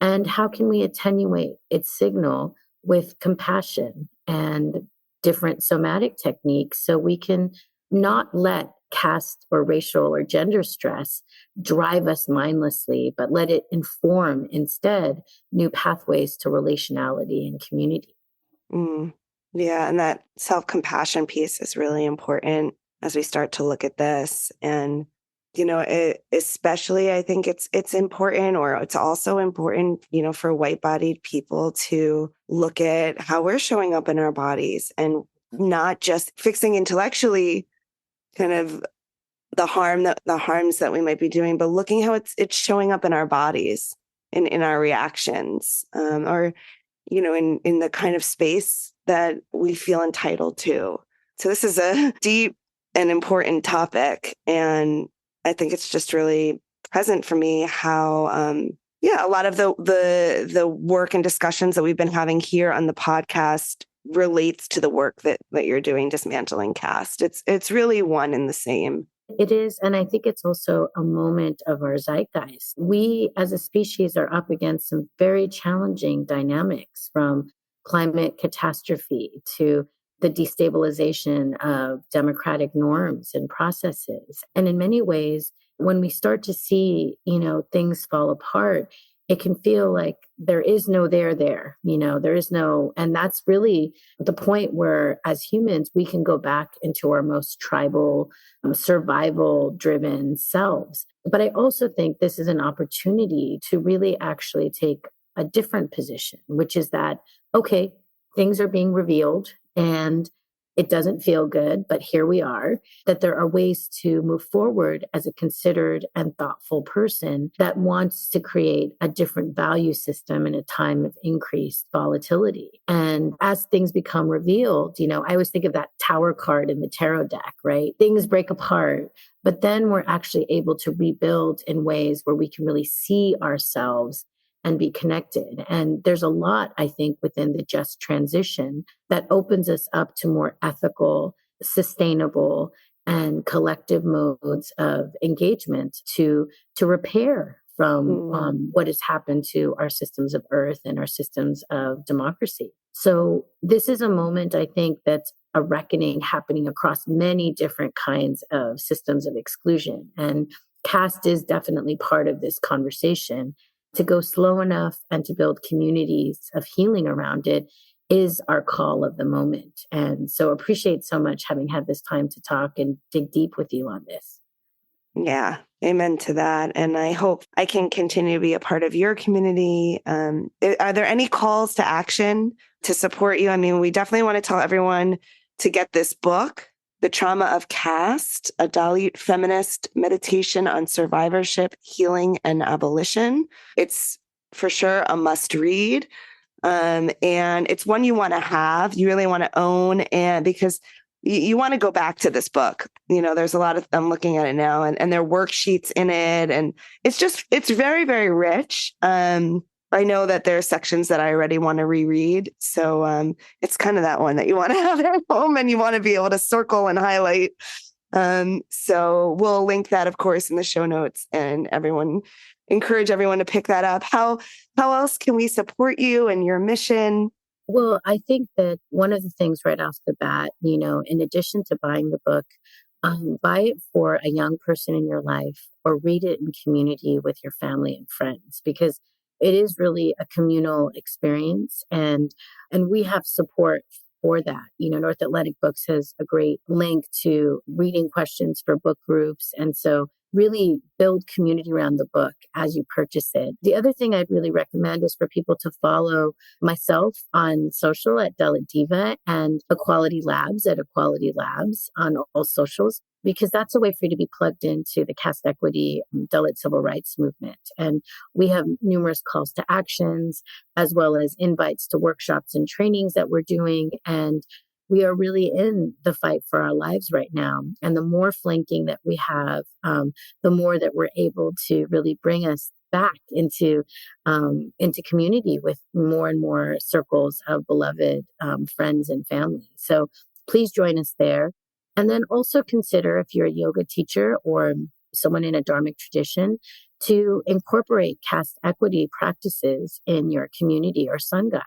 and how can we attenuate its signal with compassion and different somatic techniques so we can not let caste or racial or gender stress drive us mindlessly, but let it inform instead new pathways to relationality and community. Mm. Yeah, and that self-compassion piece is really important as we start to look at this. And especially I think it's important, or it's also important, for white-bodied people to look at how we're showing up in our bodies and not just fixing intellectually kind of the harms that we might be doing, but looking how it's showing up in our bodies. in our reactions, or, in the kind of space that we feel entitled to. So this is a deep and important topic. And I think it's just really present for me how, a lot of the work and discussions that we've been having here on the podcast relates to the work that you're doing, dismantling caste. It's really one and the same. It is. And I think it's also a moment of our zeitgeist. We as a species are up against some very challenging dynamics, from climate catastrophe to the destabilization of democratic norms and processes. And in many ways, when we start to see, things fall apart, it can feel like there is no there, there is no, and that's really the point where as humans, we can go back into our most tribal, survival driven selves. But I also think this is an opportunity to really actually take a different position, which is that, okay, things are being revealed and it doesn't feel good, but here we are, that there are ways to move forward as a considered and thoughtful person that wants to create a different value system in a time of increased volatility. And as things become revealed, I always think of that tower card in the tarot deck, right? Things break apart, but then we're actually able to rebuild in ways where we can really see ourselves and be connected. And there's a lot, I think, within the just transition that opens us up to more ethical, sustainable, and collective modes of engagement to repair from what has happened to our systems of earth and our systems of democracy. So this is a moment, I think, that's a reckoning happening across many different kinds of systems of exclusion. And caste is definitely part of this conversation. To go slow enough and to build communities of healing around it is our call of the moment. And so appreciate so much having had this time to talk and dig deep with you on this. Yeah, amen to that. And I hope I can continue to be a part of your community. Are there any calls to action to support you? I mean, we definitely want to tell everyone to get this book, The Trauma of Caste, a Dalit feminist meditation on survivorship, healing, and abolition. It's for sure a must read. And it's one you want to have, you really want to own, and because you want to go back to this book. There's a lot of, I'm looking at it now, and there are worksheets in it. And it's very, very rich. I know that there are sections that I already want to reread. So it's kind of that one that you want to have at home and you want to be able to circle and highlight. So we'll link that, of course, in the show notes, and encourage everyone to pick that up. How else can we support you and your mission? Well, I think that one of the things right off the bat, in addition to buying the book, buy it for a young person in your life or read it in community with your family and friends, because it is really a communal experience, and we have support for that. North Atlantic Books has a great link to reading questions for book groups. And so really build community around the book as you purchase it. The other thing I'd really recommend is for people to follow myself on social at Dalit Diva and Equality Labs at Equality Labs on all socials, because that's a way for you to be plugged into the caste equity, Dalit civil rights movement. And we have numerous calls to actions, as well as invites to workshops and trainings that we're doing. And we are really in the fight for our lives right now. And the more flanking that we have, the more that we're able to really bring us back into community with more and more circles of beloved friends and family. So please join us there. And then also consider, if you're a yoga teacher or someone in a dharmic tradition, to incorporate caste equity practices in your community or sangha.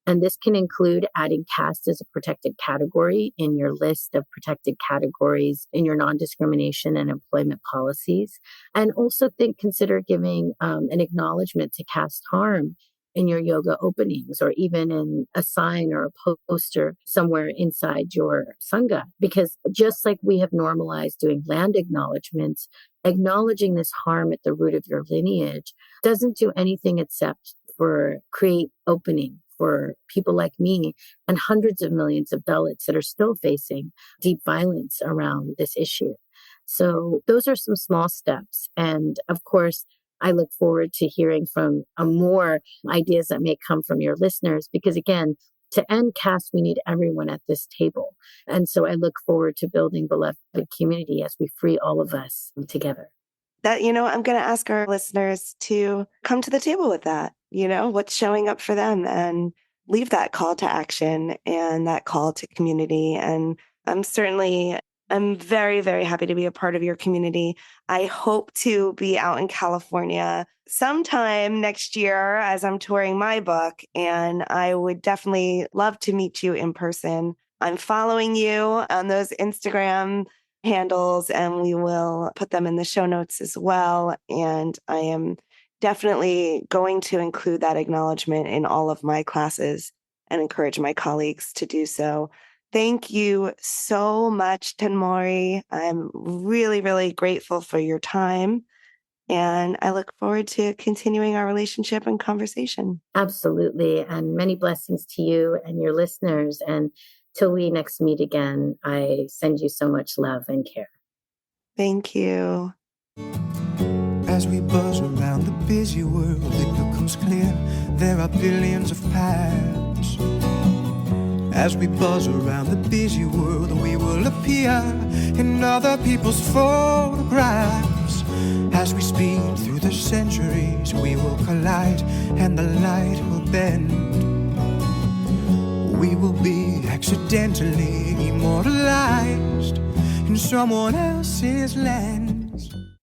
And this can include adding caste as a protected category in your list of protected categories in your non-discrimination and employment policies. And also consider giving an acknowledgement to caste harm in your yoga openings, or even in a sign or a poster somewhere inside your sangha. Because just like we have normalized doing land acknowledgements, acknowledging this harm at the root of your lineage doesn't do anything except for create opening for people like me and hundreds of millions of Dalits that are still facing deep violence around this issue. So those are some small steps. And of course, I look forward to hearing from more ideas that may come from your listeners, because again, to end caste, we need everyone at this table. And so I look forward to building beloved community as we free all of us together. That, I'm going to ask our listeners to come to the table with that, what's showing up for them, and leave that call to action and that call to community. And I'm very, very happy to be a part of your community. I hope to be out in California sometime next year as I'm touring my book, and I would definitely love to meet you in person. I'm following you on those Instagram handles, and we will put them in the show notes as well. And I am definitely going to include that acknowledgement in all of my classes and encourage my colleagues to do so. Thank you so much, Thenmozhi. I'm really, really grateful for your time. And I look forward to continuing our relationship and conversation. Absolutely. And many blessings to you and your listeners. And till we next meet again, I send you so much love and care. Thank you. As we buzz around the busy world, it becomes clear there are billions of paths. As we buzz around the busy world, we will appear in other people's photographs. As we speed through the centuries, we will collide and the light will bend. We will be accidentally immortalized in someone else's land.